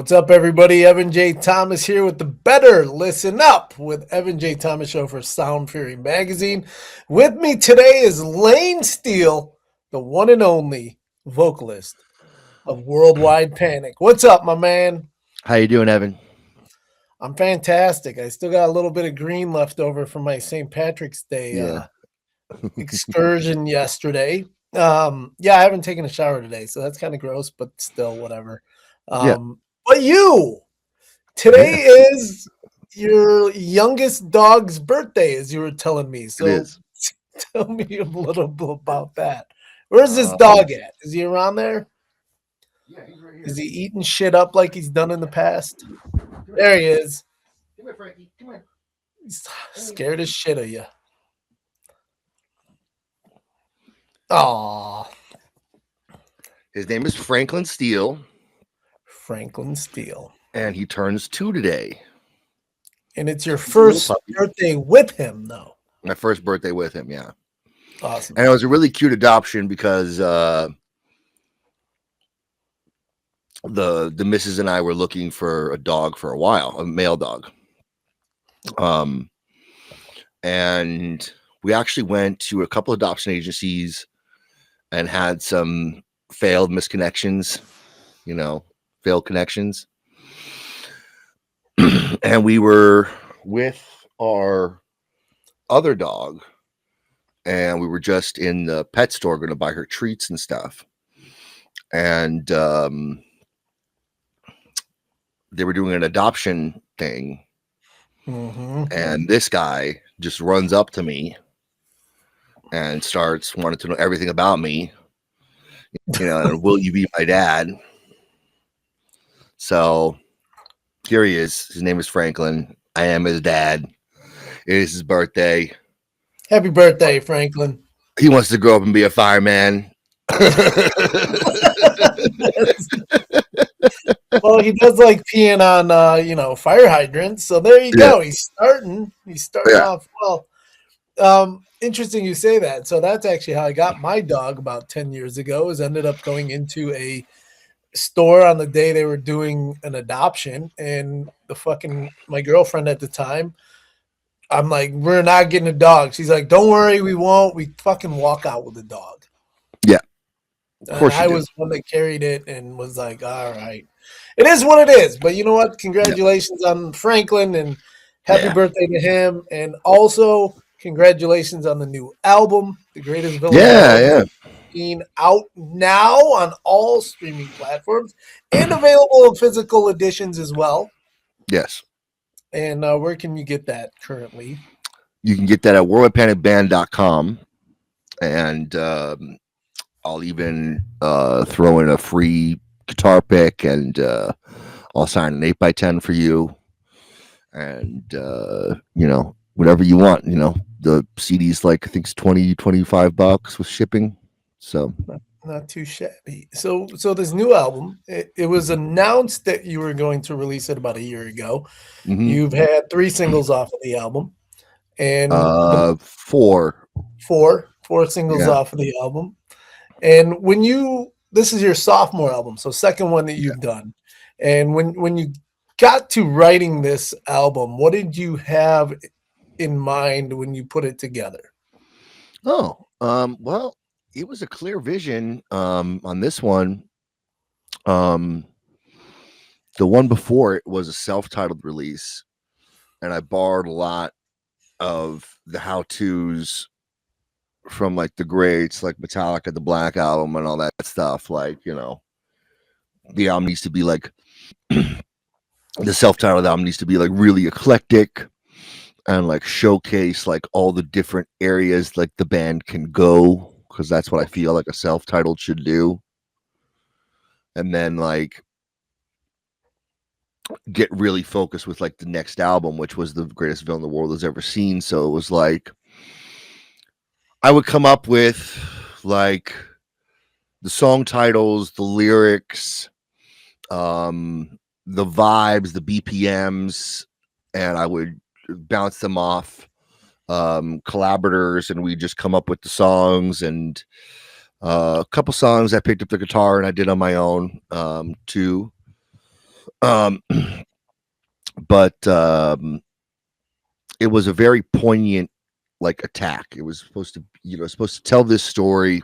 What's up, everybody? Evan J. Thomas here with the Better Listen Up with Evan J. Thomas Show for Sound Fury Magazine. With me today is Lane Steele, the one and only vocalist of Worldwide Panic. What's up, my man? How you doing, Evan? I'm fantastic. I still got a little bit of green left over from my St. Patrick's Day Yeah. excursion yesterday. Yeah, I haven't taken a shower today, so that's kind of gross, but still, whatever. Yeah. But today is your youngest dog's birthday, as you were telling me. It So is. tell me a little bit about that. Where's this dog at? Is he around there? Yeah, he's right here. Is he eating shit up like he's done in the past? There he is. Come here, Frankie. Come here. He's scared as shit of you. Aw. His name is Franklin Steele, Franklin Steele. and he turns 2 today. And it's your first birthday with him, though. My first birthday with him, yeah. Awesome. And it was a really cute adoption because the missus and I were looking for a dog for a while, a male dog. And we actually went to a couple of adoption agencies and had some failed misconnections, failed connections. And we were with our other dog, and we were just in the pet store going to buy her treats and stuff. And they were doing an adoption thing. Mm-hmm. And this guy just runs up to me and starts wanting to know everything about me. And will you be my dad? So here he is. His name is Franklin. I am his dad. It is his birthday. Happy birthday, Franklin. He wants to grow up and be a fireman. Well, he does like peeing on, fire hydrants. So there you go. He's starting off well. Interesting you say that. So that's actually how I got my dog about 10 years ago, is ended up going into a store on the day they were doing an adoption. And my girlfriend at the time, I'm like, we're not getting a dog. She's like, don't worry, we won't. We fucking walk out with the dog. Yeah. Of course I was the one that carried it and was like, all right. It is what it is. But you know what? Congratulations on Franklin, and happy birthday to him. And also congratulations on the new album, The Greatest Villain. Yeah. Being out now on all streaming platforms and available in physical editions as well. Yes. And where can you get that currently? You can get that at worldpanicband.com. And I'll even throw in a free guitar pick, and I'll sign an 8x10 for you. And, whatever you want. The CD's like, I think it's $20-$25 with shipping. So not too shabby. So this new album, it was announced that you were going to release it about a year ago. Mm-hmm. You've had 3 singles off of the album, and 4 singles off of the album. And this is your sophomore album, so second one that you've done. And when you got to writing this album, what did you have in mind when you put it together? Well, it was a clear vision on this one. The one before it was a self-titled release, and I borrowed a lot of the how-tos from like the greats, like Metallica, the Black Album, and all that stuff. Like, the album needs to be like the self-titled album needs to be like really eclectic and like showcase like all the different areas like the band can go, because that's what I feel like a self-titled should do. And then like get really focused with like the next album, which was The Greatest Villain the World Has Ever Seen. So it was like I would come up with like the song titles, the lyrics, the vibes, the BPMs, and I would bounce them off collaborators, and we just come up with the songs. And a couple songs I picked up the guitar and I did on my own too. Um, but it was a very poignant like attack. It was supposed to, supposed to tell this story,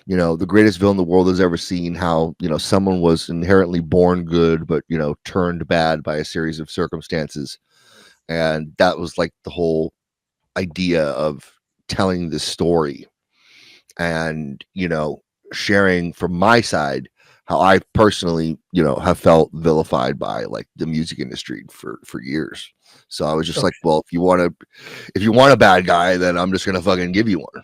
the greatest villain the world has ever seen, how, someone was inherently born good, but, turned bad by a series of circumstances. And that was like the whole idea of telling this story and, sharing from my side how I personally, have felt vilified by like the music industry for years. So I was just like, Okay. well, if you want a bad guy, then I'm just gonna fucking give you one.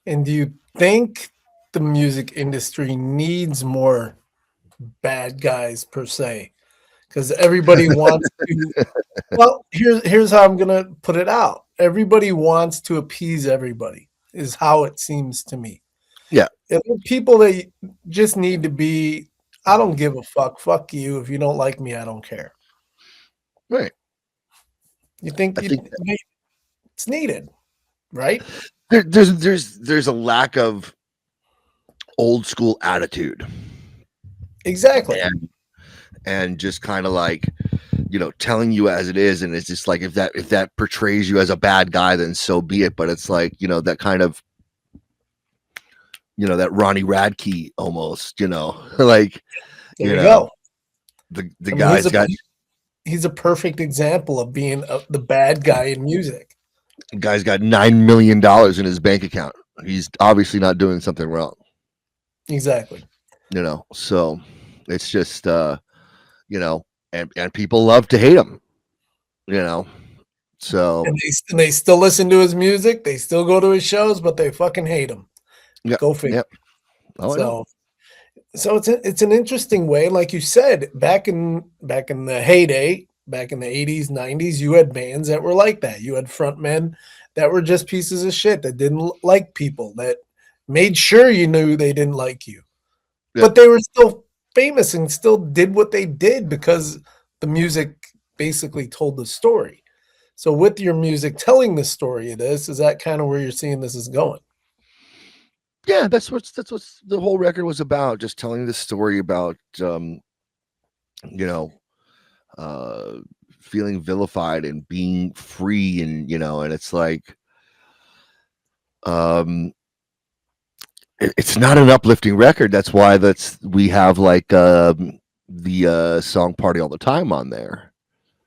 And do you think the music industry needs more bad guys per se? Because everybody wants to. Well, here's how I'm gonna put it out. Everybody wants to appease everybody, is how it seems to me. Yeah, If there are people that just need to be, I don't give a fuck. Fuck you. If you don't like me, I don't care. right. You think I think it's needed, right? there's a lack of old school attitude Exactly. and just kind of like telling you as it is, and it's just like if that portrays you as a bad guy, then so be it. But it's like that kind of that Ronnie Radke almost, like There you you know go. the I mean, guy's got he's a perfect example of being the bad guy in music. $9 million in his bank account. He's obviously not doing something wrong, Exactly. so it's just and people love to hate him, you know so And they still listen to his music. They still go to his shows, but they fucking hate him. yeah, Go figure. yeah. Oh, I know. So it's an interesting way, like you said, back in the heyday, back in the 80s, 90s, you had bands that were like that. You had frontmen that were just pieces of shit that didn't like people, that made sure you knew they didn't like you. Yeah, But they were still famous and still did what they did because the music basically told the story. So with your music telling the story of this, is that kind of where you're seeing this is going? yeah. That's what the whole record was about. Just telling the story about you know uh feeling vilified and being free, and it's like um it's not an uplifting record. That's why we have like the song Party All the Time on there,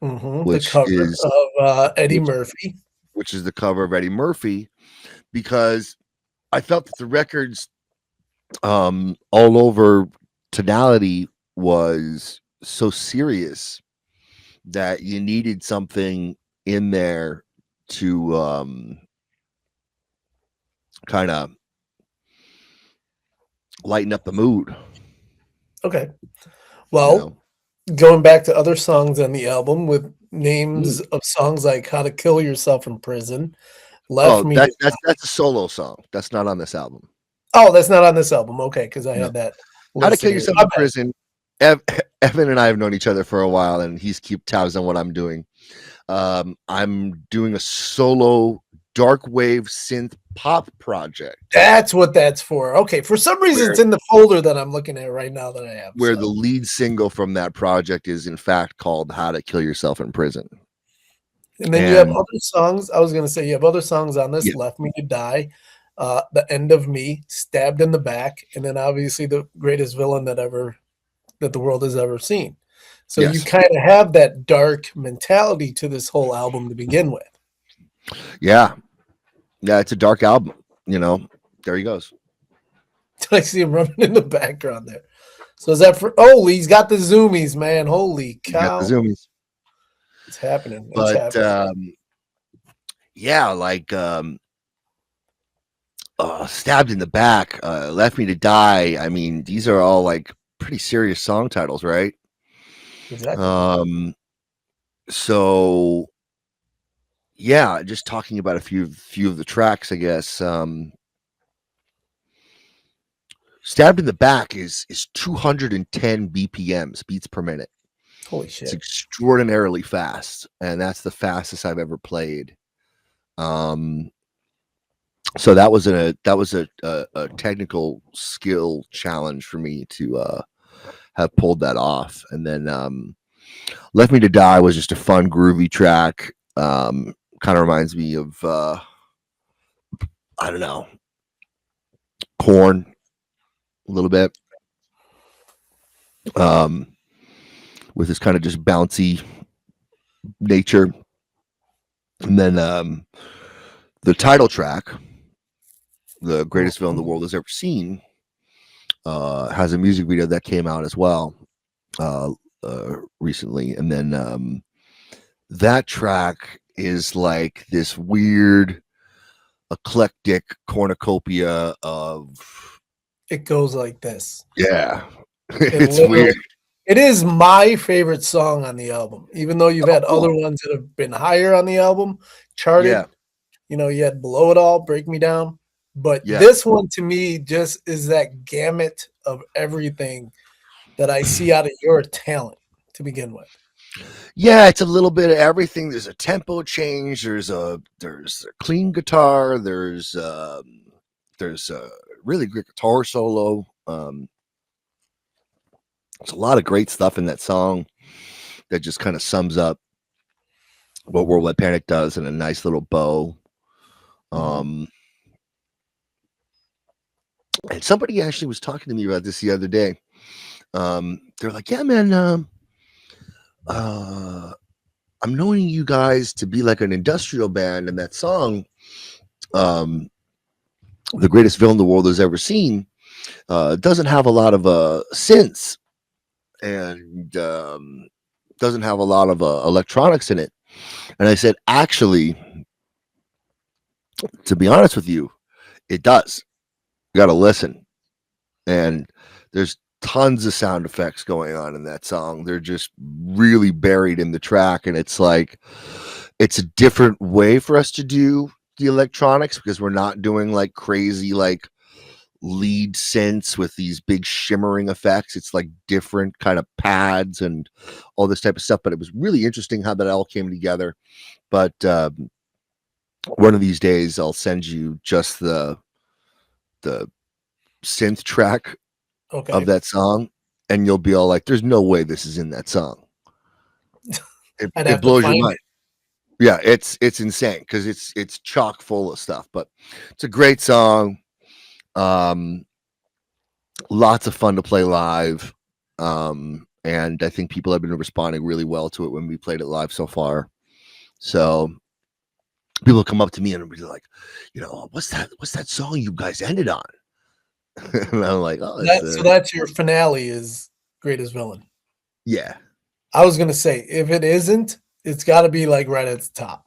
The which cover is of Eddie which Murphy. which is the cover of Eddie Murphy, because I felt that the record's all over tonality was so serious that you needed something in there to kind of lighten up the mood, Okay. you know. Well, going back to other songs on the album with Mm. names of songs like How to Kill Yourself in Prison, Left Oh, Me to that's a solo song. That's not on this album. Oh, that's not on this album. Okay, because I No. had that How to listed Kill here. Yourself My in bad. Prison. Evan and I have known each other for a while, and he's keep tabs on what I'm doing. I'm doing a solo dark wave synth pop project That's what that's for. Okay, for some reason, where it's in the folder that I'm looking at right now that I have, where the so lead single from that project is in fact called How to Kill Yourself in Prison. and then you have And other songs. I was gonna say you have other songs on this, yeah, "Left Me to Die," "The End of Me," "Stabbed in the Back," and then obviously the greatest villain that the world has ever seen. So you yes. kinda have that dark mentality to this whole album to begin with. Yeah. Yeah, it's a dark album, There he goes. I see him running in the background there. So is that for oh, he's got the zoomies, man. Holy You got the cow. zoomies. It's happening. It's But happening. yeah, like Stabbed in the Back, Left Me to Die. I mean, these are all like pretty serious song titles, right? Exactly. Um so yeah, just talking about a few of the tracks, I guess. Stabbed in the Back is 210 BPMs, beats per minute. Holy It's shit. extraordinarily fast, and that's the fastest I've ever played. Um, so that was a technical skill challenge for me to have pulled that off. And then Left Me to Die was just a fun, groovy track. Kind of reminds me of I don't know, Corn a little bit. Um, with this kind of just bouncy nature. And then the title track, The Greatest Villain the World Has Ever Seen, has a music video that came out as well recently. And then that track is like this weird, eclectic cornucopia of. It goes like this. Yeah, it's weird. It is my favorite song on the album, even though you've had other ones that have been higher on the album, charted. Yeah. You know, you had Blow It All, Break Me Down. But this one to me just is that gamut of everything that I see out of your talent to begin with. Yeah, it's a little bit of everything. There's a tempo change. There's a clean guitar. There's a really great guitar solo. There's a lot of great stuff in that song that just kind of sums up what Worldwide Panic does in a nice little bow. And somebody actually was talking to me about this the other day. They're like, yeah, man, I'm knowing you guys to be like an industrial band, and that song, The Greatest Villain the World Has Ever Seen, doesn't have a lot of synths and doesn't have a lot of electronics in it. And I said, actually, to be honest with you, it does. You got to listen. And there's tons of sound effects going on in that song. They're just really buried in the track. And it's like, it's a different way for us to do the electronics because we're not doing like crazy, like lead synths with these big shimmering effects. It's like different kind of pads and all this type of stuff. But it was really interesting how that all came together. But one of these days I'll send you just the synth track of that song, and you'll be all like, there's no way this is in that song. It blows your mind. Yeah, it's insane because it's chock full of stuff, but it's a great song. Lots of fun to play live. And I think people have been responding really well to it when we played it live so far. So people come up to me and be like, you know, what's that song you guys ended on? And I'm like, oh, so that's your finale is Greatest Villain. Yeah. I was gonna say, if it isn't, it's got to be like right at the top.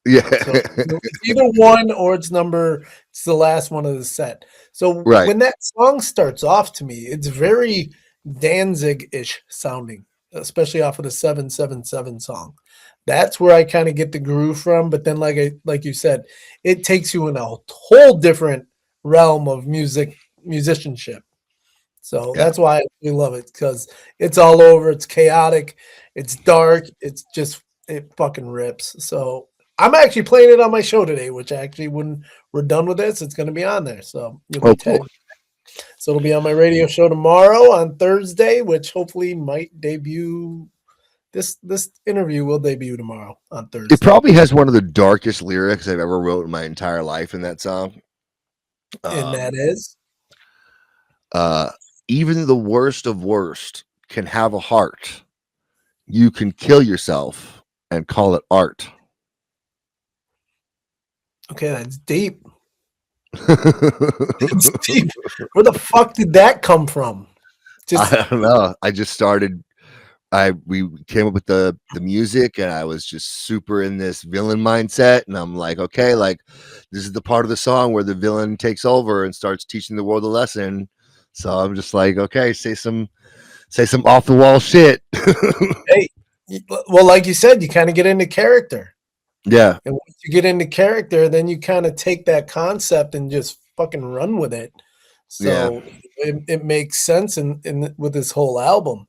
Yeah. So it's either one or it's the last one of the set. So when that song starts off, to me, it's very Danzig-ish sounding, especially off of the 777 song. That's where I kind of get the groove from. But then, like you said, it takes you in a whole different realm of musicianship. So that's why I really love it, because it's all over. It's chaotic. It's dark. It fucking rips. So I'm actually playing it on my show today, which actually, when we're done with this, it's going to be on there. So you'll be tagged. So it'll be on my radio show tomorrow on Thursday, which hopefully might debut. This interview will debut tomorrow on Thursday. It probably has one of the darkest lyrics I've ever wrote in my entire life in that song. And that is? Even the worst of worst can have a heart. You can kill yourself and call it art. Okay, that's deep. It's deep. Where the fuck did that come from? I don't know. I just started. We came up with the music, and I was just super in this villain mindset. And I'm like, okay, like this is the part of the song where the villain takes over and starts teaching the world a lesson. So I'm just like, okay, say some off the wall shit. Hey, well, like you said, you kind of get into character. Yeah. And once you get into character, then you kind of take that concept and just fucking run with it. So it makes sense in with this whole album.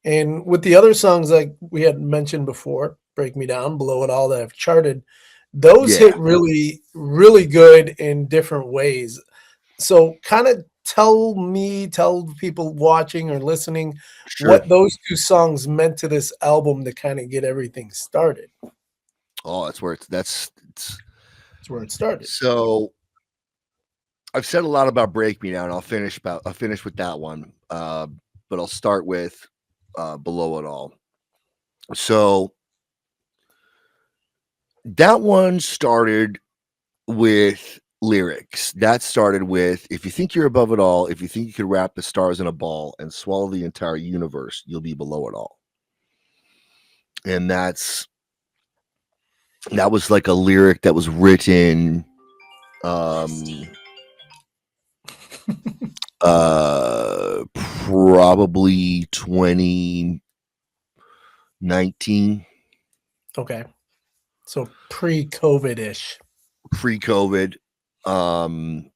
And with the other songs, like we had mentioned before, Break Me Down, Blow It All, that have charted, those hit really, really good in different ways. So kind of tell people watching or listening Sure. what those 2 songs meant to this album to kinda get everything started. Oh, that's where it's That's where it started. so I've said a lot about Break Me Now, and I'll finish with that one. But I'll start with Below It All. So that one started with lyrics. That started with, if you think you're above it all, if you think you could wrap the stars in a ball and swallow the entire universe, you'll be below it all. And that was like a lyric that was written um probably 2019, Okay. So pre-COVID-ish. pre-COVID, um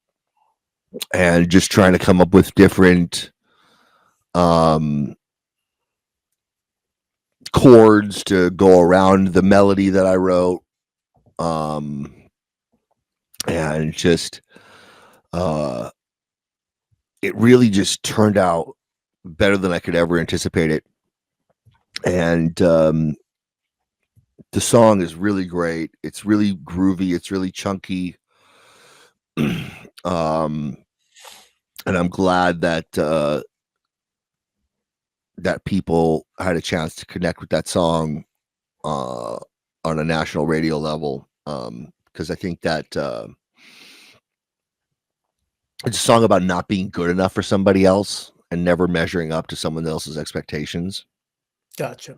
and just trying to come up with different um chords to go around the melody that I wrote, um and just uh it really just turned out better than I could ever anticipate it. And the song is really great. It's really groovy. It's really chunky. um, and I'm glad that people had a chance to connect with that song on a national radio level. Because I think that it's a song about not being good enough for somebody else and never measuring up to someone else's expectations. Gotcha.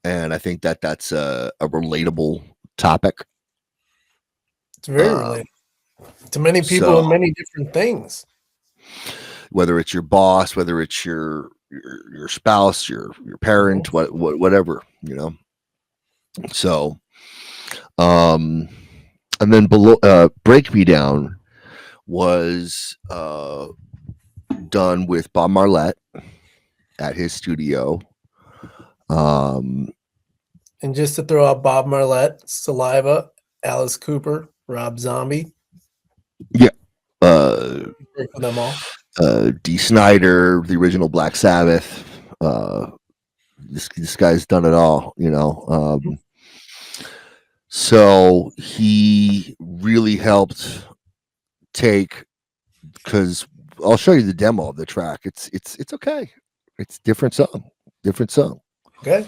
And I think that that's a relatable topic. It's very Um, relatable to many people so and many different things. whether it's your boss, whether it's your spouse, your Mhm. parent, whatever, So, um, and then below, Break Me Down was done with Bob Marlette at his studio. Um, And just to throw out Bob Marlette, Saliva, Alice Cooper, Rob Zombie, yeah, uh, worked with them all. D. Snyder, the original Black Sabbath. This guy's done it all. Mhm. So he really helped take, because I'll show you the demo of the track. It's okay. It's different song, different song. Okay.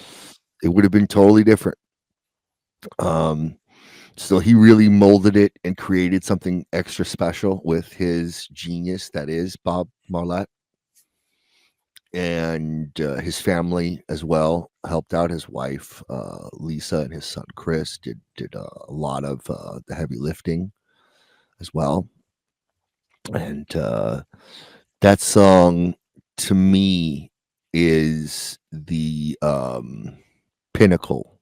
It would have been totally different. Um, so he really molded it and created something extra special with his genius that is Bob Marlette. And his family as well helped out. His wife Lisa and his son Chris did a lot of the heavy lifting as well. And that song to me is the pinnacle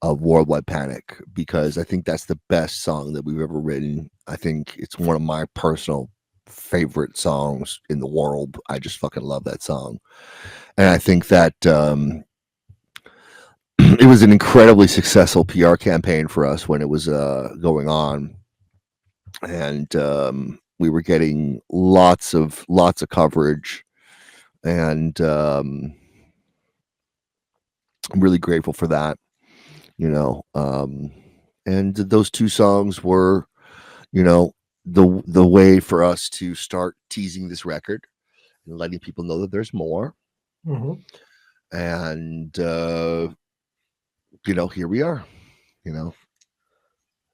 of Worldwide Panic, because I think that's the best song that we've ever written. I think it's one of my personal favorite songs in the world. I just fucking love that song. And I think that it was an incredibly successful PR campaign for us when it was going on. And we were getting lots of coverage, and I'm really grateful for that. And those 2 songs were, the way for us to start teasing this record and letting people know that there's more. Mhm. And here we are.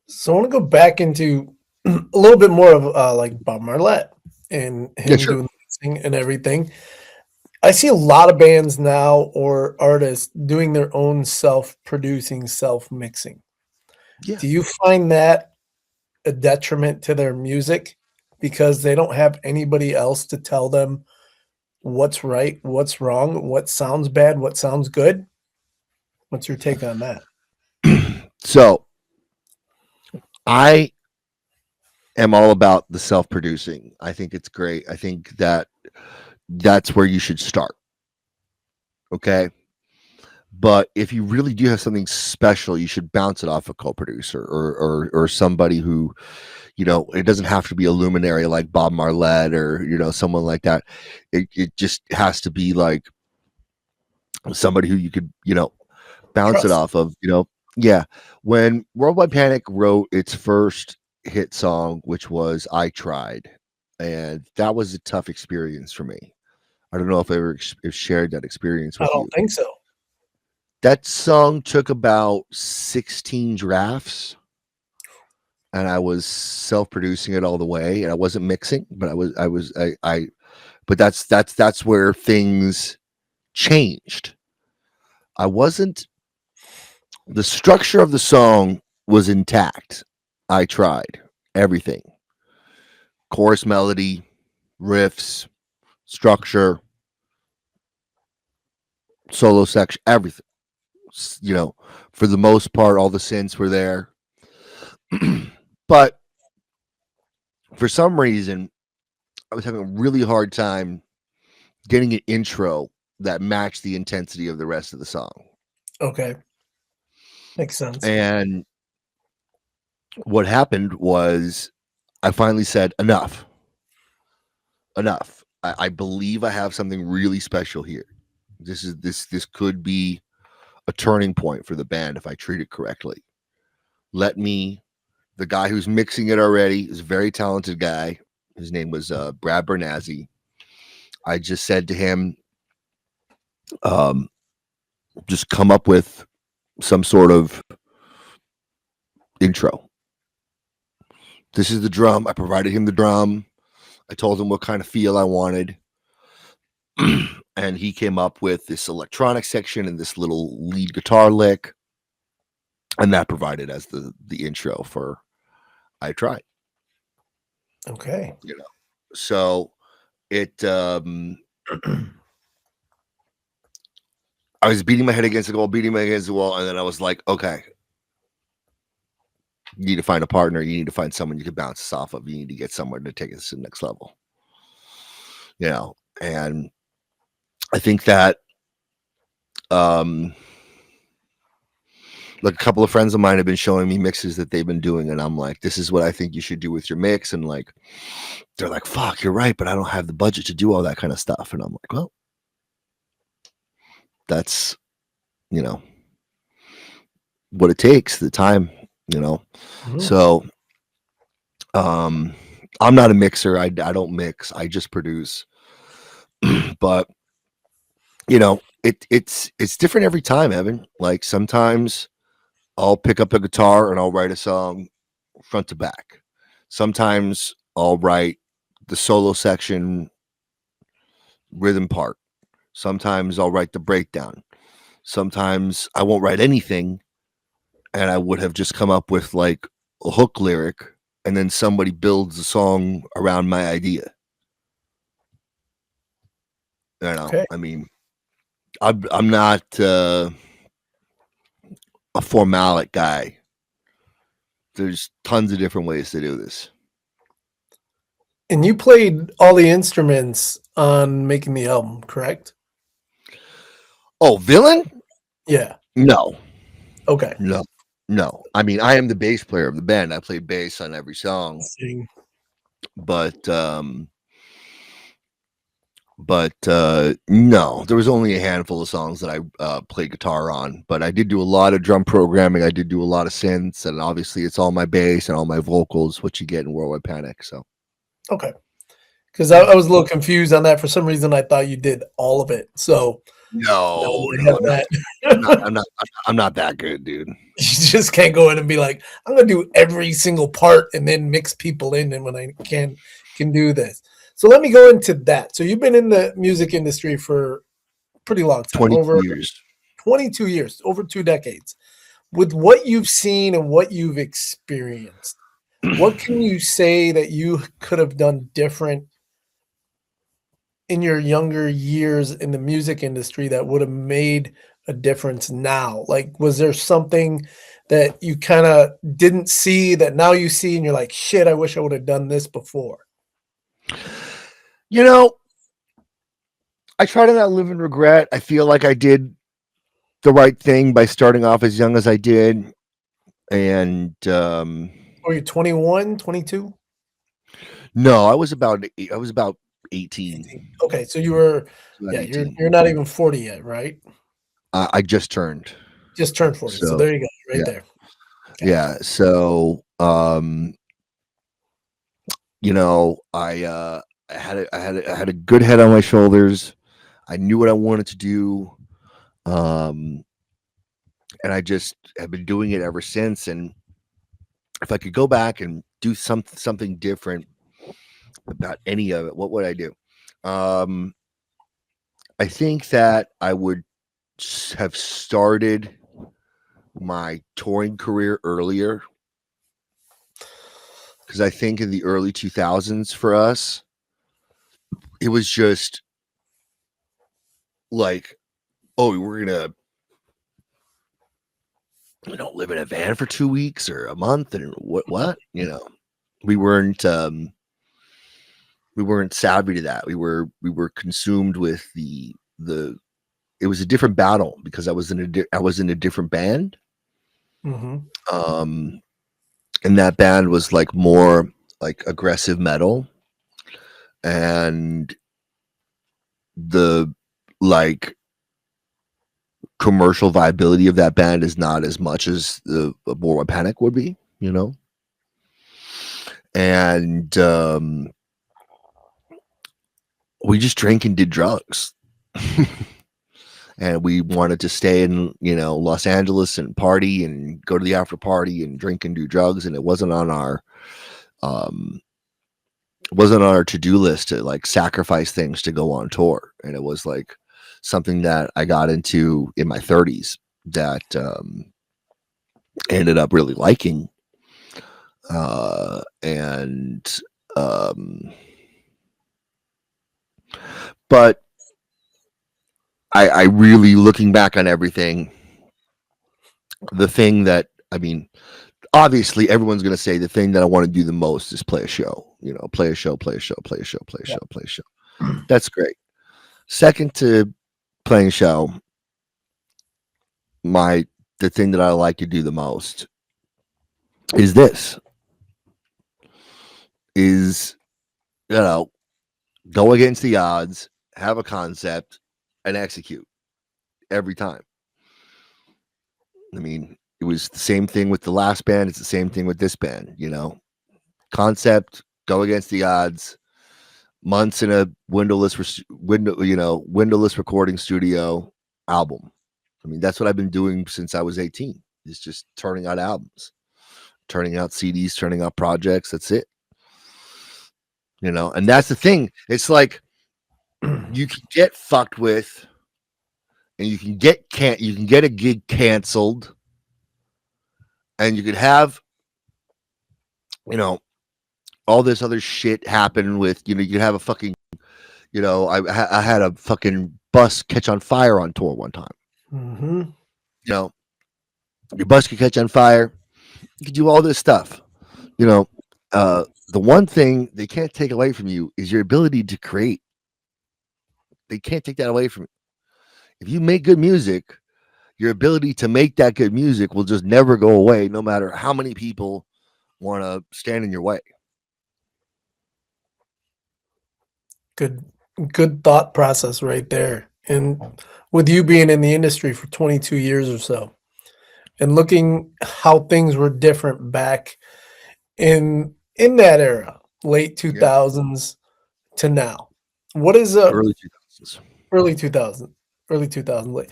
So I want to go back into a little bit more of like Bob Marlette and Yeah, him sure. doing the mixing and everything. I see a lot of bands now or artists doing their own self-producing, self-mixing. Yeah. Do you find that a detriment to their music because they don't have anybody else to tell them what's right, what's wrong, what sounds bad, what sounds good? What's your take on that? So I am all about the self-producing. I think it's great. I think that that's where you should start. Okay. But if you really do have something special, you should bounce it off a co-producer or somebody who it doesn't have to be a luminary like Bob Marlette or someone like that. It just has to be like somebody who you could bounce it Trust. off of. Yeah. When Worldwide Panic wrote its first hit song, which was "I Tried," and that was a tough experience for me. I don't know if I ever shared that experience I with don't you. think so. That song took about 16 drafts, and I was self-producing it all the way, and I wasn't mixing, but but that's where things changed. I wasn't The structure of the song was intact. I tried everything. Chorus melody, riffs, structure, solo section, everything. For the most part, all the synths were there. But for some reason, I was having a really hard time getting an intro that matched the intensity of the rest of the song. Okay. Makes sense. And what happened was I finally said, enough. I believe I have something really special here. This could be a turning point for the band if I treat it correctly. The guy who's mixing it already is a very talented guy. His name was Brad Bernazzi. I just said to him, just come up with some sort of intro. This is the drum. I provided him the drum. I told him what kind of feel I wanted. And he came up with this electronic section and this little lead guitar lick. And that provided as the intro for I Tried. Okay. So it I was beating my head against the wall, and then I was like, okay, you need to find a partner. You need to find someone you can bounce this off of. You need to get someone to take us to the next level. And I think that like a couple of friends of mine have been showing me mixes that they've been doing, and I'm like, this is what I think you should do with your mix. And like, they're like, fuck, you're right, but I don't have the budget to do all that kind of stuff. And I'm like, well, that's what it takes, the time, Mm-hmm. So I'm not a mixer. I don't mix, I just produce. But it's different every time, Evan. Like sometimes I'll pick up a guitar and I'll write a song front to back. Sometimes I'll write the solo section rhythm part. Sometimes I'll write the breakdown. Sometimes I won't write anything, and I would have just come up with like a hook lyric, and then somebody builds a song around my idea. Okay. I mean, I'm not a formalic guy. There's tons of different ways to do this. And you played all the instruments on making the album, correct? Oh, Villain? Yeah. No. Okay. No. I mean, I am the bass player of the band. I play bass on every song. Sing. But no, there was only a handful of songs that I played guitar on, but I did do a lot of drum programming. I did do a lot of synths, and obviously it's all my bass and all my vocals, what you get in Worldwide Panic. So okay, because I was a little confused on that. For some reason, I thought you did all of it. So no, I'm not that good, dude. You just can't go in and be like, I'm gonna do every single part and then mix people in, and when I can do this. So let me go into that. So you've been in the music industry for a pretty long time, 22 years. 22 years, over 2 decades. With what you've seen and what you've experienced, what can you say that you could have done different in your younger years in the music industry that would have made a difference now? Like, was there something that you kind of didn't see that now you see and you're like, shit, I wish I would have done this before? I try to not live in regret. I feel like I did the right thing by starting off as young as I did. And what Were you 21, 22? No, I was about 18. 18. Okay, so you were About yeah, you're 18. you're not even 40 yet, right? I just turned. Just turned 40. So So there you go, right yeah, there. Gotcha. yeah. So you know, I had a good head on my shoulders. I knew what I wanted to do. Um, and I just have been doing it ever since. And if I could go back and do something different about any of it, what would I do? Um, I think that I would have started my touring career earlier because I think in the early 2000s for us, it was just like, oh, we're gonna live in a van for 2 weeks or a month, and what we weren't savvy to that. We were consumed with the. It was a different battle because I was in a different band. Mhm. Um, and that band was like more like aggressive metal, and the like commercial viability of that band is not as much as the War Panic would be, and we just drank and did drugs. And we wanted to stay in, Los Angeles and party and go to the after party and drink and do drugs. And um, it wasn't on our to-do list to like sacrifice things to go on tour. And it was like something that I got into in my 30s that ended up really liking. And um, but I really, looking back on everything, the thing that, I mean, obviously everyone's going to say the thing that I want to do the most is play a show, play a show, play a show, play a show, play a Yeah. show, play a show. That's great. Second to playing a show, the thing that I like to do the most is this is, you know, go against the odds, have a concept, and execute every time. I mean, it was the same thing with the last band. It's the same thing with this band, concept, go against the odds, months in a windowless recording studio, album. I mean, that's what I've been doing since I was 18. Is just turning out albums, turning out CDs, turning out projects. That's it. And that's the thing. It's like you can get fucked with, and you can get a gig canceled, and you could have all this other shit happen with you could have a fucking I had a fucking bus catch on fire on tour one time. Mhm. You know, your bus could catch on fire. You could do all this stuff. You know, the one thing they can't take away from you is your ability to create. They can't take that away from you. If you make good music, your ability to make that good music will just never go away, no matter how many people want to stand in your way. Good good thought process right there. And with you being in the industry for 22 years or so, and looking how things were different back in that era, late Yeah, 2000s to now. What is a early 2000s. early 2000 early 2000 late,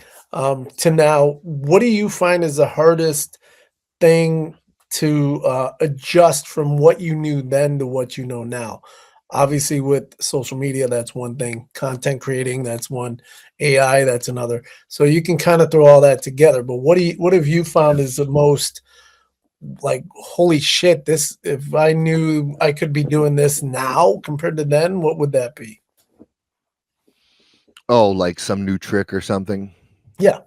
to now, what do you find is the hardest thing to, adjust from what you knew then to what you know now? Obviously, with social media, that's one thing. Content creating, that's one. AI, that's another. So you can kinda throw all that together, but what have you found is the most, like, "Holy shit, this if I knew I could be doing this now compared to then, what would that be?" Oh, like some new trick or something. Yeah.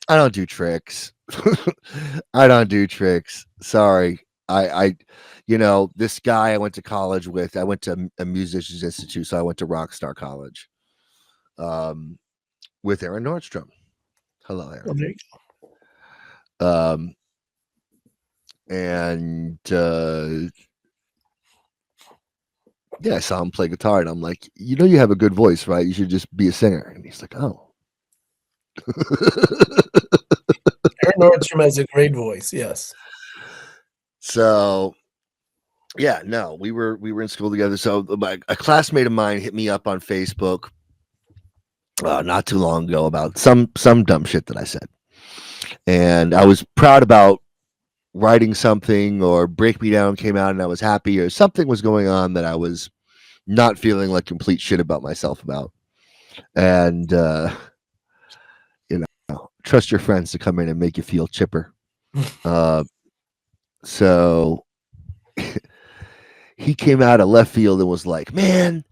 I don't do tricks. I don't do tricks. Sorry. This guy I went to college with, I went to a musicians institute, so I went to Rockstar College, um, with Aaron Nordstrom. Hello, Well, Aaron. there you Um, And yeah, I saw him play guitar, and I'm like, you know, you have a good voice, right? You should just be a singer. And he's like, oh. Aaron Nordstrom has a great voice. Yes. So yeah, no, we were in school together. So a classmate of mine hit me up on Facebook not too long ago about some dumb shit that I said, and I was proud about writing something, or Break Me Down came out and I was happy, or something was going on that I was not feeling like complete shit about myself about. And you know, trust your friends to come in and make you feel chipper. So he came out of left field and was like, man,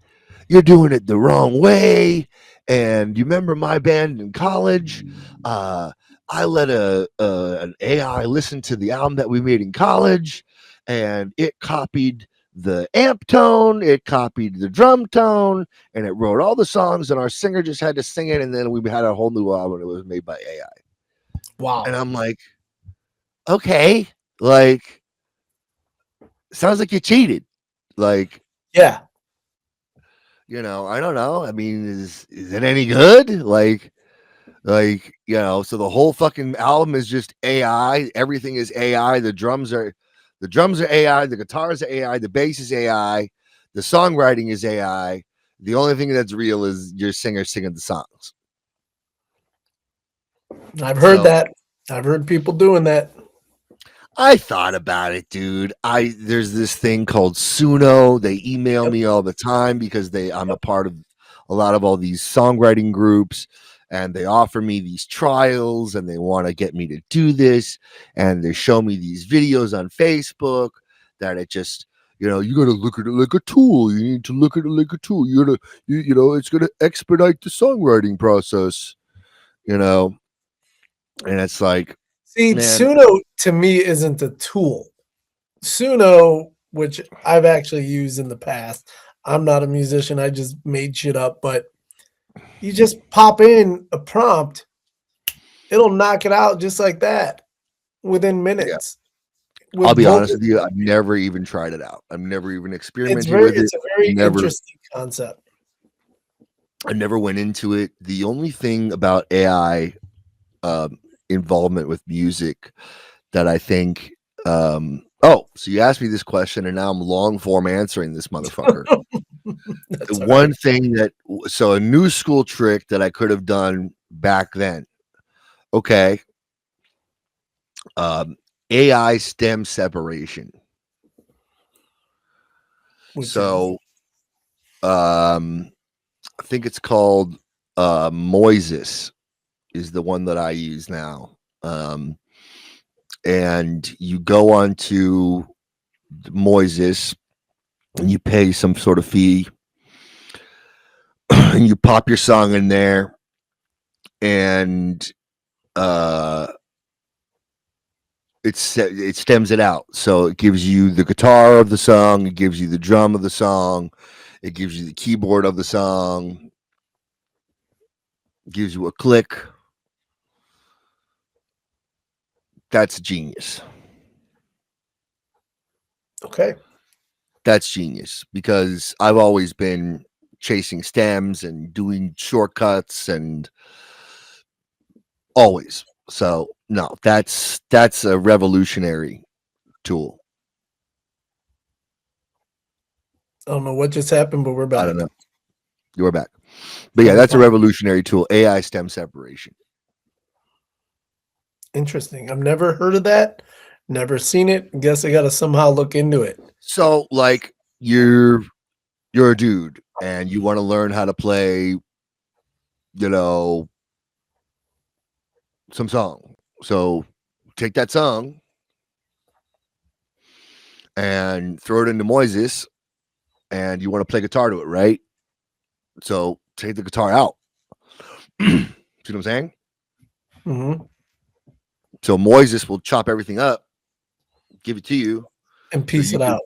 you're doing it the wrong way. And you remember my band in college? I let an AI listen to the album that we made in college, and it copied the amp tone, it copied the drum tone, and it wrote all the songs, and our singer just had to sing it, and then we had a whole new album. It was made by AI. Wow. And I'm like, okay, like, sounds like you cheated. Like, yeah. you know, I don't know. I mean, is it any good? Like, you know, so the whole fucking album is just AI. Everything is AI. The drums are AI, the guitars are AI, the bass is AI, the songwriting is AI. The only thing that's real is your singer singing the songs. I've heard that. I've heard people doing that. I thought about it, dude. There's this thing called Suno. They email me all the time because I'm a part of a lot of all these songwriting groups, and they offer me these trials, and they want to get me to do this, and they show me these videos on Facebook that it just, you know, you got to look at it like a tool. You need to look at it like a tool. You know, it's going to expedite the songwriting process, you know, and it's like, See, man, Suno to me isn't a tool. Suno, which I've actually used in the past. I'm not a musician. I just made shit up, but you just pop in a prompt, it'll knock it out just like that within yeah. minutes. I'll With be honest vocal, with you. I've never even tried it out. I've never even it's experimented with it. a very Never, interesting concept. I never went into it. The only thing about AI involvement with music that I think, oh, so you asked me this question, and now I'm long form answering this motherfucker. The That's all one right. thing so a new school trick that I could have done back then. Okay, um, AI stem separation. Which is So, I think it's called Moises is the one that I use now. And you go on to Moises and you pay some sort of fee and you pop your song in there, and it stems it out. So it gives you the guitar of the song, it gives you the drum of the song, it gives you the keyboard of the song, it gives you a click. That's genius. okay. That's genius because I've always been chasing stems and doing shortcuts and always. So no, that's a revolutionary tool. I don't know what just happened, but we're I don't back. know. You're back. But yeah, We're that's a fine. revolutionary tool. AI stem separation. Interesting. I've never heard of that. Never seen it. Guess I got to somehow look into it. So like you're a dude and you want to learn how to play, you know, some song. So take that song and throw it into Moises, and you want to play guitar to it, right? So take the guitar out. See what I'm saying? Mm-hmm. So Moises will chop everything up, give it to you, And so piece it out.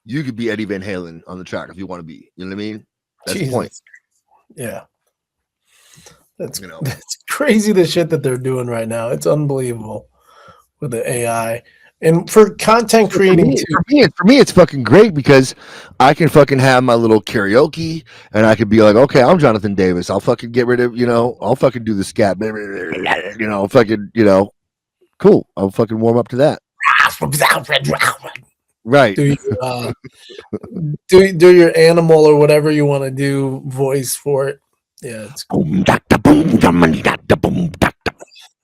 you could be Eddie Van Halen on the track if you want to be. You know what I mean? That's the point. Jesus. Yeah. That's You know. that's crazy the shit that they're doing right now. It's unbelievable with the AI. And for content So for creating me, too, it's fucking great because I can fucking have my little karaoke and I could be like, okay, I'm Jonathan Davis. I'll fucking get rid of, I'll fucking do the scat, fucking, cool. I'll fucking warm up to that. Right. do you do your animal or whatever you want to do voice for it. Yeah, it's cool.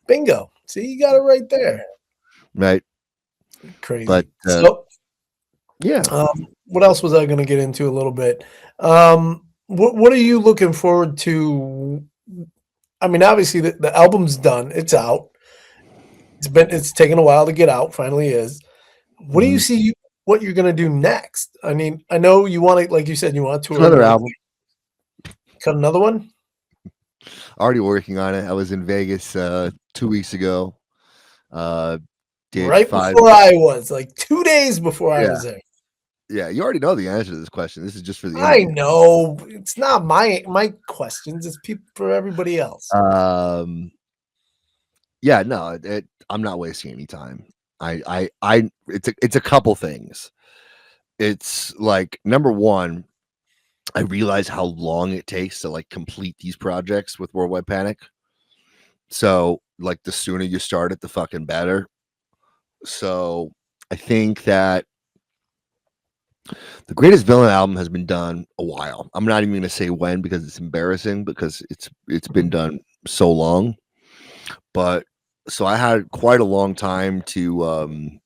Bingo. See, you got it right there. Right. But Crazy. So, yeah. what else was I going to get into a little bit? What are you looking forward to? I mean, obviously the album's done. It's out. It's taken a while to get out. Finally is. What do you see? What you're going to do next? I mean, I know you want to, like you said, you want to tour. Another album. Cut another one. Already working on it. I was in Vegas 2 weeks ago. Did Right 5. before I was, like 2 days before I Yeah. was there. Yeah, you already know the answer to this question. This is just for the I interview. know. It's not my questions, it's people for everybody else. Yeah, no, I'm not wasting any time. It's a couple things. It's like, number one, I realize how long it takes to like complete these projects with Worldwide Panic. So like the sooner you start it, the fucking better. So I think that the Greatest Villain album has been done a while. I'm not even going to say when because it's embarrassing because it's been done so long. But so I had quite a long time to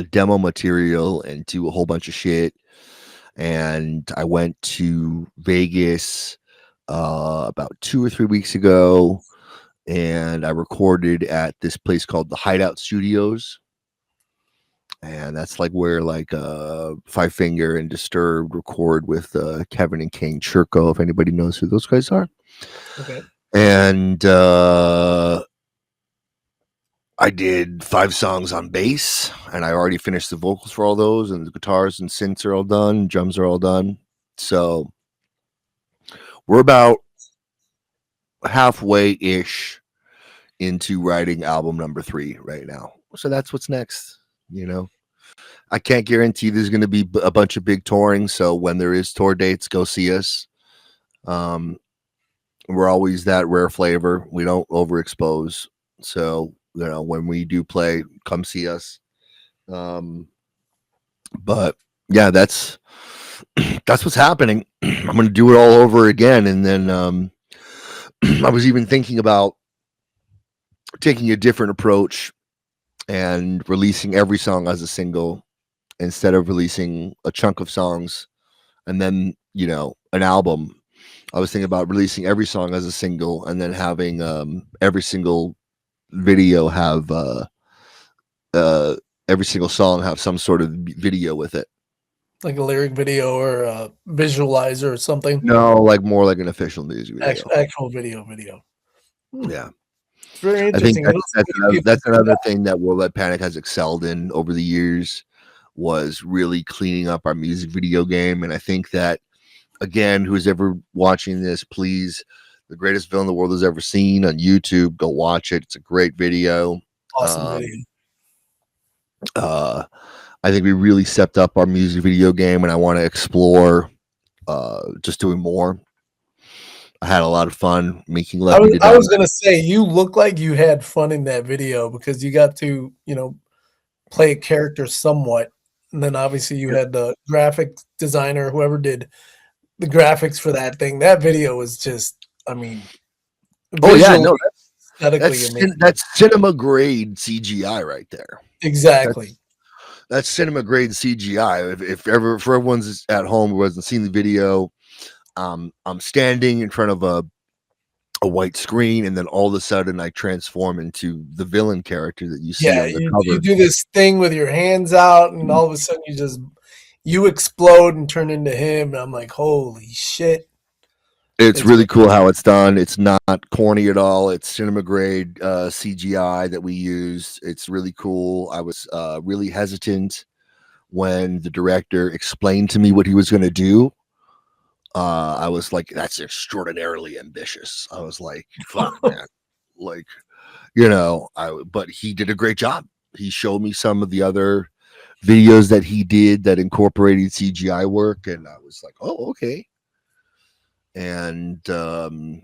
demo material and do a whole bunch of shit. And I went to Vegas about 2 or 3 weeks ago, and I recorded at this place called the Hideout Studios. And that's like where like Five Finger and Disturbed record with Kevin and King Churko, if anybody knows who those guys are. Okay. And I did 5 songs on bass, and I already finished the vocals for all those, and the guitars and synths are all done, drums are all done. So we're about halfway-ish into writing album number 3 right now. So that's what's next, I can't guarantee there's going to be a bunch of big touring. So when there is tour dates, go see us. We're always that rare flavor. We don't overexpose. So, when we do play, come see us. But yeah, that's what's happening. I'm going to do it all over again. And then I was even thinking about taking a different approach and releasing every song as a single instead of releasing a chunk of songs and then, an album. I was thinking about releasing every song as a single and then having every single video have every single song have some sort of video with it. Like a lyric video or a visualizer or something? No, like more like an official music video. Actual video. Yeah. It's very I think interesting. that's another thing that Worldwide Panic has excelled in over the years was really cleaning up our music video game. And I think that, again, who's ever watching this, please, the Greatest Villain the world has ever seen on YouTube, go watch it. It's a great video. Awesome video. I think we really stepped up our music video game, and I want to explore just doing more. I had a lot of fun making Love Me to Die. I was gonna say you look like you had fun in that video because you got to, play a character somewhat. And then obviously you had the graphic designer, whoever did the graphics for that thing. That video was just, that's cinema grade CGI right there. Exactly. That's cinema grade CGI. If ever, for everyone's at home who hasn't seen the video, I'm standing in front of a white screen, and then all of a sudden I transform into the villain character that you see on the cover. You do this thing with your hands out, and all of a sudden you explode and turn into him. And I'm like, holy shit. It's really cool how it's done. It's not corny at all. It's cinema grade CGI that we use. It's really cool. I was really hesitant when the director explained to me what he was going to do. I was like, that's extraordinarily ambitious. I was like, fuck, man. Like, but he did a great job. he showed me some of the other videos that he did that incorporated CGI work, and I was like, oh, okay. And so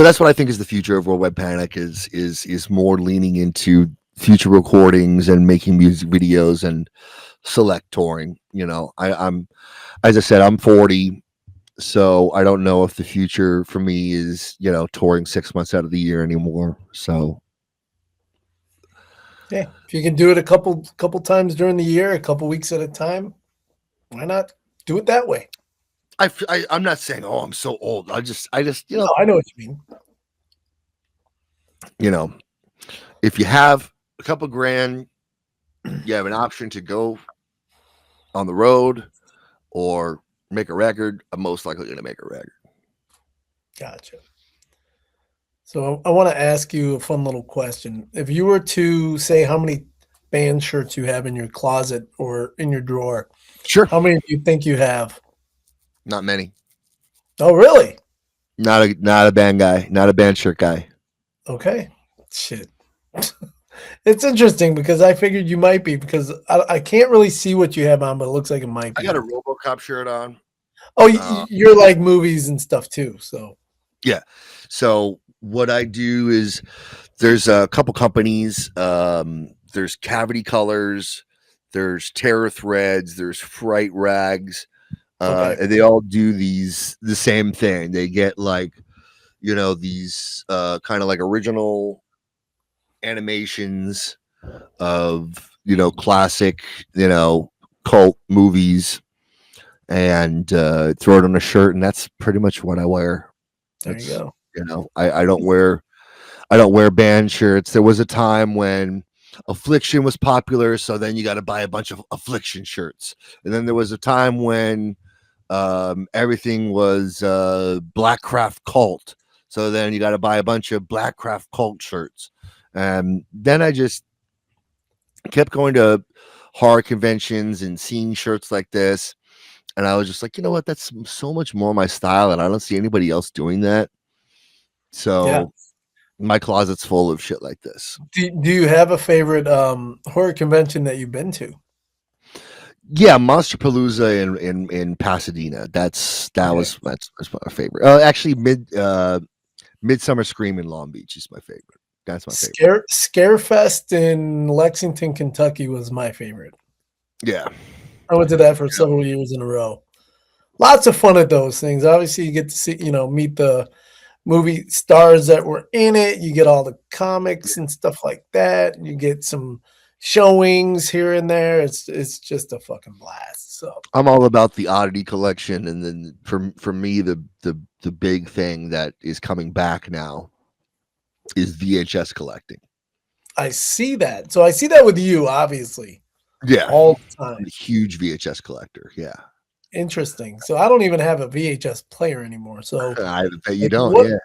that's what I think is the future of World Web Panic is more leaning into future recordings and making music videos and select touring. You know, I'm as I said, I'm 40, so I don't know if the future for me is, you know, touring 6 months out of the year anymore. So Yeah, if you can do it a couple times during the year, a couple weeks at a time, why not do it that way? I'm not saying, oh, I'm so old. I just, No, I know what you mean. you know, if you have a couple grand, you have an option to go on the road or make a record. I'm most likely going to make a record. Gotcha. So I want to ask you a fun little question. If you were to say how many band shirts you have in your closet or in your drawer, Sure. how many do you think you have? Not many. Oh, really? Not a band guy. Not a band shirt guy. Okay. Shit. It's interesting because I figured you might be because I can't really see what you have on, but it looks like it might I be. got a RoboCop shirt on. Oh, you're like movies and stuff too. So yeah. So what I do is there's a couple companies. There's Cavity Colors. There's Terror Threads. There's Fright Rags. okay, And they all do the same thing. They get like, you know, these kind of like original animations of, you know, classic, you know, cult movies and throw it on a shirt, and that's pretty much what I wear. there you That's, go. you know, I don't wear band shirts. There was a time when Affliction was popular, so then you got to buy a bunch of Affliction shirts. And then there was a time when everything was Blackcraft Cult. So then you got to buy a bunch of Blackcraft Cult shirts. And then I just kept going to horror conventions and seeing shirts like this. And I was just like, you know what? That's so much more my style. And I don't see anybody else doing that. Yeah. So my closet's full of shit like this. Do you have a favorite horror convention that you've been to? Yeah, Monster Palooza in Pasadena. That's Okay. my favorite. Actually, Midsummer Scream in Long Beach is my favorite. That's my favorite. Scarefest in Lexington, Kentucky was my favorite. Yeah. I went to that for several years in a row. Lots of fun at those things. Obviously, you get to see, meet the movie stars that were in it. You get all the comics and stuff like that. You get some showings here and there. It's just a fucking blast. So I'm all about the oddity collection, and then for me, the big thing that is coming back now is VHS collecting. I see that. So I see that with you, obviously, Yeah, all the time. I'm a huge VHS collector. Yeah, Interesting. So I don't even have a VHS player anymore. So I bet you like, don't. what Yeah,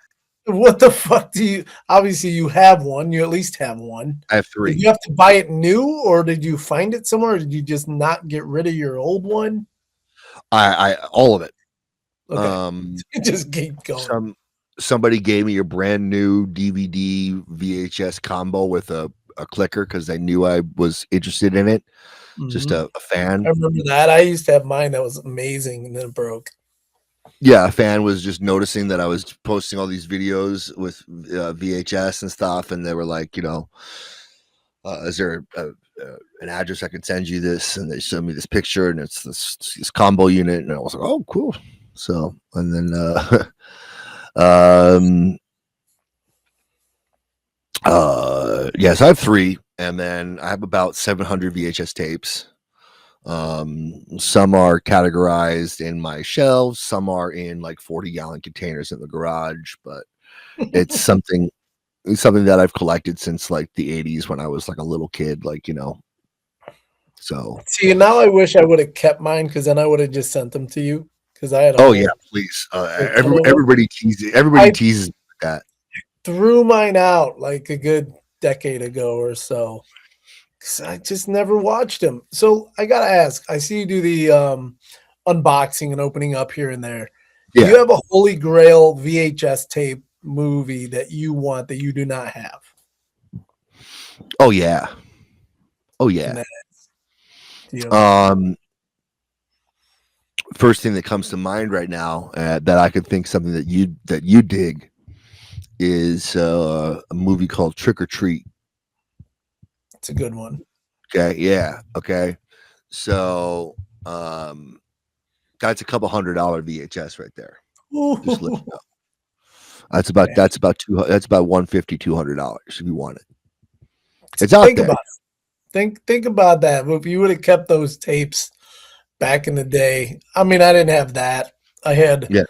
what the fuck do you? Obviously, you have one. You at least have one. I have Did 3. you have to buy it new, or did you find it somewhere? Or did you just not get rid of your old one? I all of it. Okay, just keep going. Somebody gave me a brand new DVD VHS combo with a clicker because they knew I was interested in it. Just Mhm. a fan. I remember that. I used to have mine that was amazing, and then it broke. Yeah, a fan was just noticing that I was posting all these videos with VHS and stuff, and they were like, you know, is there an address I can send you this? And they showed me this picture, and it's this combo unit, and I was like, oh, cool. So, and then, um, yes, I have 3, and then I have about 700 VHS tapes. Some are categorized in my shelves, some are in like 40-gallon containers in the garage, but it's something that I've collected since like the 80s when I was like a little kid, like, you know. So See, now I wish I would have kept mine because then I would have just sent them to you because I had a oh yeah, whole please. ton of them. Everybody I teases that. threw mine out like a good decade ago or so. 'Cause I just never watched them. So I gotta ask. I see you do the unboxing and opening up here and there. Do Yeah. you have a holy grail VHS tape movie that you want that you do not have? Oh yeah. Oh yeah. Um, first thing that comes to mind right now that I could think something that you dig is a movie called Trick or Treat. It's a good one. Okay, yeah, okay. So that's a couple $100 VHS right there. Just let you know. That's about Man. that's about $150-$200 if you want it. It's out Think there. about it. Think about that. If you would have kept those tapes back in the day, I mean, I didn't have that. I had, Yeah.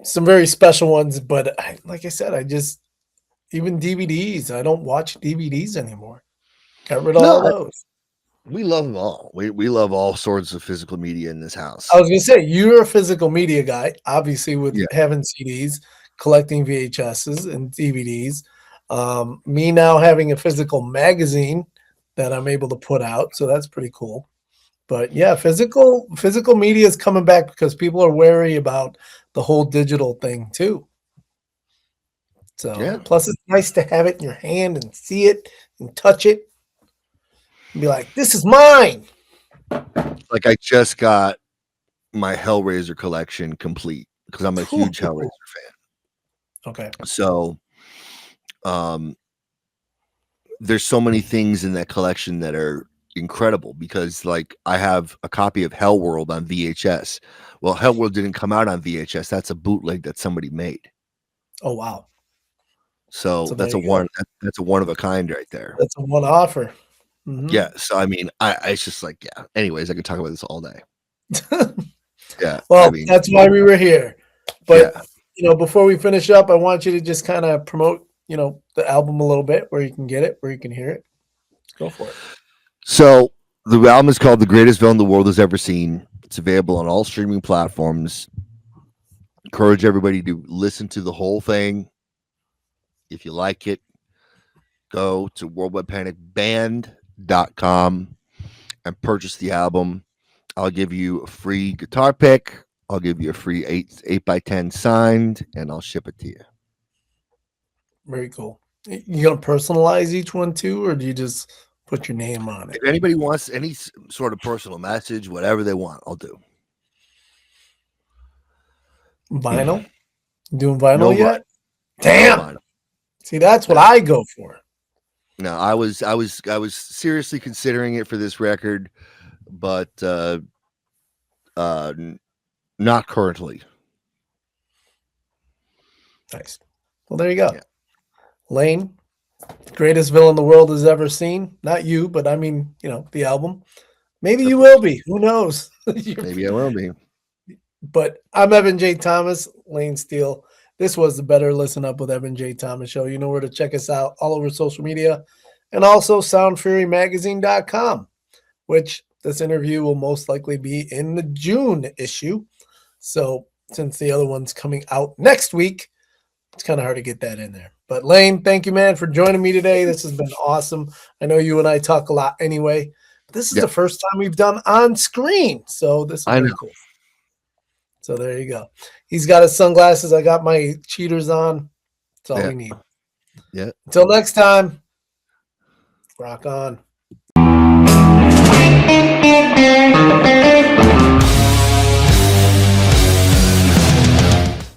some very special ones, but like I said, even DVDs. I don't watch DVDs anymore. Got rid of all No, those. we love them all. We love all sorts of physical media in this house. I was gonna say you're a physical media guy, obviously with Yeah. having CDs, collecting VHSs and DVDs. Me now having a physical magazine that I'm able to put out, so that's pretty cool. But yeah, physical media is coming back because people are wary about the whole digital thing too. So Yeah. plus it's nice to have it in your hand and see it and touch it and be like, "This is mine." Like I just got my Hellraiser collection complete because I'm a huge Hellraiser fan. Okay. So, um, there's so many things in that collection that are incredible because, like, I have a copy of Hellworld on VHS. Well, Hellworld didn't come out on VHS. That's a bootleg that somebody made. Oh wow. So So there you go. that's a one of a kind right there. That's a one offer. Mhm. Yeah. So I mean, I it's just like yeah. Anyways, I could talk about this all day. Yeah. I Well, mean, that's why we were here. But, yeah. before we finish up, I want you to just kinda promote, the album a little bit, where you can get it, where you can hear it. Go for it. So the album is called "The Greatest Villain the World Has Ever Seen." It's available on all streaming platforms. Encourage everybody to listen to the whole thing. If you like it, go to worldwidepanicband.com and purchase the album. I'll give you a free guitar pick. I'll give you a free 8x10 signed, and I'll ship it to you. Very cool. You gonna personalize each one too, or do you just put your name on it? If anybody wants any sort of personal message, whatever they want, I'll do. Vinyl? Doing No vinyl vinyl. yet? No Damn! vinyl. See, that's what No. I go for. No, I was seriously considering it for this record, but not currently. Nice. Well, there you go. Yeah. Lane, greatest villain the world has ever seen. Not you, but I mean, the album. Maybe you will be. Who knows? Maybe I will be. But I'm Evan J. Thomas, Lane Steele. This was the Better Listen Up with Evan J. Thomas show. You know where to check us out all over social media and also soundfurymagazine.com, which this interview will most likely be in the June issue. So since the other one's coming out next week, it's kind of hard to get that in there. But Lane, thank you, man, for joining me today. This has been awesome. I know you and I talk a lot anyway. This is the first time we've done on screen. So this is very cool. So there you go. He's got his sunglasses. I got my cheaters on. That's all we need. Yeah. Until next time, rock on.